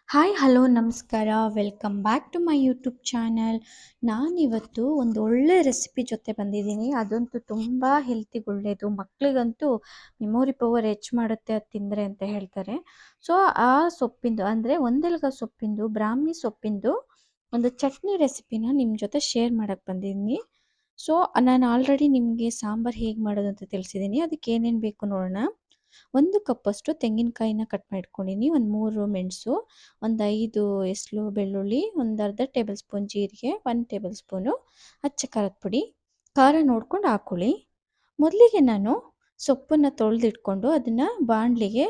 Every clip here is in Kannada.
ಹಾಯ್ ಹಲೋ ನಮಸ್ಕಾರ welcome back to my YouTube channel. ನಾನಿವತ್ತು ಒಂದು ಒಳ್ಳೆ ರೆಸಿಪಿ ಜೊತೆ ಬಂದಿದ್ದೀನಿ. ಅದಂತೂ ತುಂಬ ಹೆಲ್ತಿಗೆ ಒಳ್ಳೆಯದು, ಮಕ್ಕಳಿಗಂತೂ ಮೆಮೊರಿ ಪವರ್ ಹೆಚ್ಚು ಮಾಡುತ್ತೆ ಅದು ತಿಂದರೆ ಅಂತ ಹೇಳ್ತಾರೆ. ಸೊ ಆ ಸೊಪ್ಪಿಂದು ಅಂದರೆ ಒಂದೆಲಗ ಸೊಪ್ಪಿಂದು, ಬ್ರಾಹ್ಮಿ ಸೊಪ್ಪಿಂದು ಒಂದು ಚಟ್ನಿ ರೆಸಿಪಿನ ನಿಮ್ಮ ಜೊತೆ ಶೇರ್ ಮಾಡೋಕ್ಕೆ ಬಂದಿದ್ದೀನಿ. ಸೊ ನಾನು ಆಲ್ರೆಡಿ ನಿಮಗೆ ಸಾಂಬಾರು ಹೇಗೆ ಮಾಡೋದು ಅಂತ ತಿಳಿಸಿದ್ದೀನಿ. ಅದಕ್ಕೆ ಏನೇನು ಬೇಕು ನೋಡೋಣ. 1 ಕಪ್ಪಷ್ಟು ತೆಂಗಿನಕಾಯಿನ ಕಟ್ ಮಾಡಿಟ್ಕೊಂಡಿನಿ, ಒಂದು 3 ಮೆಣಸು, ಒಂದು 5 ಎಸ್ಲು ಬೆಳ್ಳುಳ್ಳಿ, ಒಂದು ಅರ್ಧ ಟೇಬಲ್ ಸ್ಪೂನ್ ಜೀರಿಗೆ, 1 ಟೇಬಲ್ ಸ್ಪೂನು ಅಚ್ಚ ಖಾರದ ಪುಡಿ. ಖಾರ ನೋಡ್ಕೊಂಡು ಹಾಕ್ಕೊಳ್ಳಿ. ಮೊದಲಿಗೆ ನಾನು ಸೊಪ್ಪನ್ನು ತೊಳೆದಿಟ್ಕೊಂಡು ಅದನ್ನು ಬಾಣಲಿಗೆ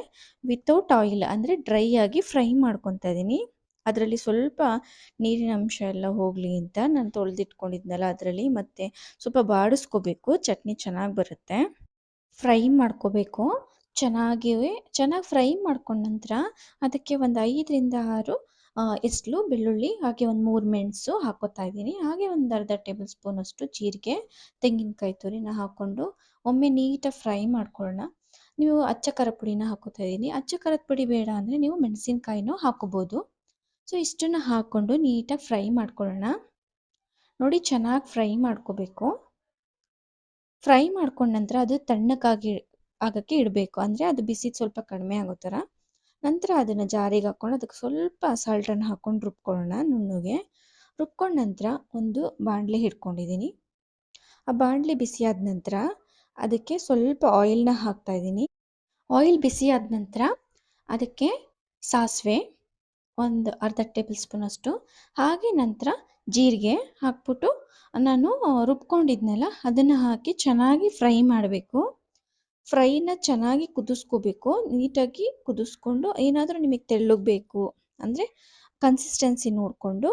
ವಿತೌಟ್ ಆಯಿಲ್ ಅಂದರೆ ಡ್ರೈ ಆಗಿ ಫ್ರೈ ಮಾಡ್ಕೊತಾ ಇದ್ದೀನಿ. ಅದರಲ್ಲಿ ಸ್ವಲ್ಪ ನೀರಿನ ಅಂಶ ಎಲ್ಲ ಹೋಗಲಿ ಅಂತ ನಾನು ತೊಳೆದಿಟ್ಕೊಂಡಿದ್ನಲ್ಲ ಅದರಲ್ಲಿ ಮತ್ತೆ ಸ್ವಲ್ಪ ಬಾಡಿಸ್ಕೋಬೇಕು, ಚಟ್ನಿ ಚೆನ್ನಾಗಿ ಬರುತ್ತೆ. ಫ್ರೈ ಮಾಡ್ಕೋಬೇಕು. ಚೆನ್ನಾಗಿ ಫ್ರೈ ಮಾಡ್ಕೊಂಡ ನಂತರ ಅದಕ್ಕೆ ಒಂದು 5ರಿಂದ 6 ಎಸ್ಲು ಬೆಳ್ಳುಳ್ಳಿ, ಹಾಗೆ ಒಂದು 3 ಮೆಣಸು ಹಾಕೋತಾ ಇದ್ದೀನಿ. ಹಾಗೆ ಒಂದು ಅರ್ಧ ಟೇಬಲ್ ಸ್ಪೂನಷ್ಟು ಜೀರಿಗೆ, ತೆಂಗಿನಕಾಯಿ ತುರಿನ ಹಾಕ್ಕೊಂಡು ಒಮ್ಮೆ ನೀಟಾಗಿ ಫ್ರೈ ಮಾಡ್ಕೊಳ್ಳೋಣ. ನೀವು ಅಚ್ಚ ಖಾರದ ಪುಡಿನ ಹಾಕೋತಾ ಇದ್ದೀನಿ. ಅಚ್ಚ ಖಾರದ ಪುಡಿ ಬೇಡ ಅಂದರೆ ನೀವು ಮೆಣಸಿನ್ಕಾಯಿನೂ ಹಾಕೋಬೋದು. ಸೊ ಇಷ್ಟನ್ನು ಹಾಕ್ಕೊಂಡು ನೀಟಾಗಿ ಫ್ರೈ ಮಾಡ್ಕೊಳ್ಳೋಣ. ನೋಡಿ, ಚೆನ್ನಾಗಿ ಫ್ರೈ ಮಾಡ್ಕೋಬೇಕು. ಫ್ರೈ ಮಾಡ್ಕೊಂಡ ನಂತರ ಅದು ಆಗೋಕ್ಕೆ ಇಡಬೇಕು. ಅಂದರೆ ಅದು ಬಿಸಿ ಸ್ವಲ್ಪ ಕಡಿಮೆ ಆಗೋ ಥರ. ನಂತರ ಅದನ್ನು ಜಾರಿಗೆ ಹಾಕ್ಕೊಂಡು ಅದಕ್ಕೆ ಸ್ವಲ್ಪ ಸಾಲ್ಟನ್ನು ಹಾಕ್ಕೊಂಡು ರುಬ್ಕೊಳ್ಳೋಣ ನುಣ್ಣಗೆ. ರುಬ್ಕೊಂಡ ನಂತರ ಒಂದು ಬಾಣಲೆ ಇಟ್ಕೊಂಡಿದ್ದೀನಿ. ಆ ಬಾಣಲೆ ಬಿಸಿಯಾದ ನಂತರ ಅದಕ್ಕೆ ಸ್ವಲ್ಪ ಆಯಿಲ್ನ ಹಾಕ್ತಾಯಿದ್ದೀನಿ. ಆಯಿಲ್ ಬಿಸಿ ಆದ ನಂತರ ಅದಕ್ಕೆ ಸಾಸಿವೆ ಒಂದು ಅರ್ಧ ಟೇಬಲ್ ಸ್ಪೂನಷ್ಟು, ಹಾಗೆ ನಂತರ ಜೀರಿಗೆ ಹಾಕ್ಬಿಟ್ಟು ನಾನು ರುಬ್ಕೊಂಡಿದ್ನಲ್ಲ ಅದನ್ನು ಹಾಕಿ ಚೆನ್ನಾಗಿ ಫ್ರೈ ಮಾಡಬೇಕು. ಫ್ರೈನ ಚೆನ್ನಾಗಿ ಕುದಿಸ್ಕೋಬೇಕು. ನೀಟಾಗಿ ಕುದಿಸ್ಕೊಂಡು, ಏನಾದರೂ ನಿಮಗೆ ತೆಳ್ಳಗೆ ಬೇಕು ಅಂದರೆ ಕನ್ಸಿಸ್ಟೆನ್ಸಿ ನೋಡಿಕೊಂಡು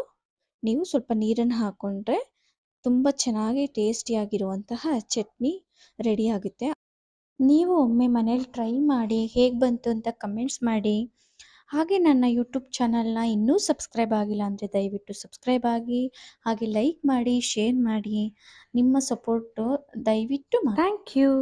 ನೀವು ಸ್ವಲ್ಪ ನೀರನ್ನು ಹಾಕ್ಕೊಂಡ್ರೆ ತುಂಬ ಚೆನ್ನಾಗಿ ಟೇಸ್ಟಿಯಾಗಿರುವಂತಹ ಚಟ್ನಿ ರೆಡಿ ಆಗುತ್ತೆ. ನೀವು ಒಮ್ಮೆ ಮನೇಲಿ ಟ್ರೈ ಮಾಡಿ ಹೇಗೆ ಬಂತು ಅಂತ ಕಮೆಂಟ್ಸ್ ಮಾಡಿ. ಹಾಗೆ ನನ್ನ ಯೂಟ್ಯೂಬ್ ಚಾನಲ್ನ ಇನ್ನೂ ಸಬ್ಸ್ಕ್ರೈಬ್ ಆಗಿಲ್ಲ ಅಂದರೆ ದಯವಿಟ್ಟು ಸಬ್ಸ್ಕ್ರೈಬ್ ಆಗಿ, ಹಾಗೆ ಲೈಕ್ ಮಾಡಿ, ಶೇರ್ ಮಾಡಿ. ನಿಮ್ಮ ಸಪೋರ್ಟು ದಯವಿಟ್ಟು ಮಾಡಿ. Thank you.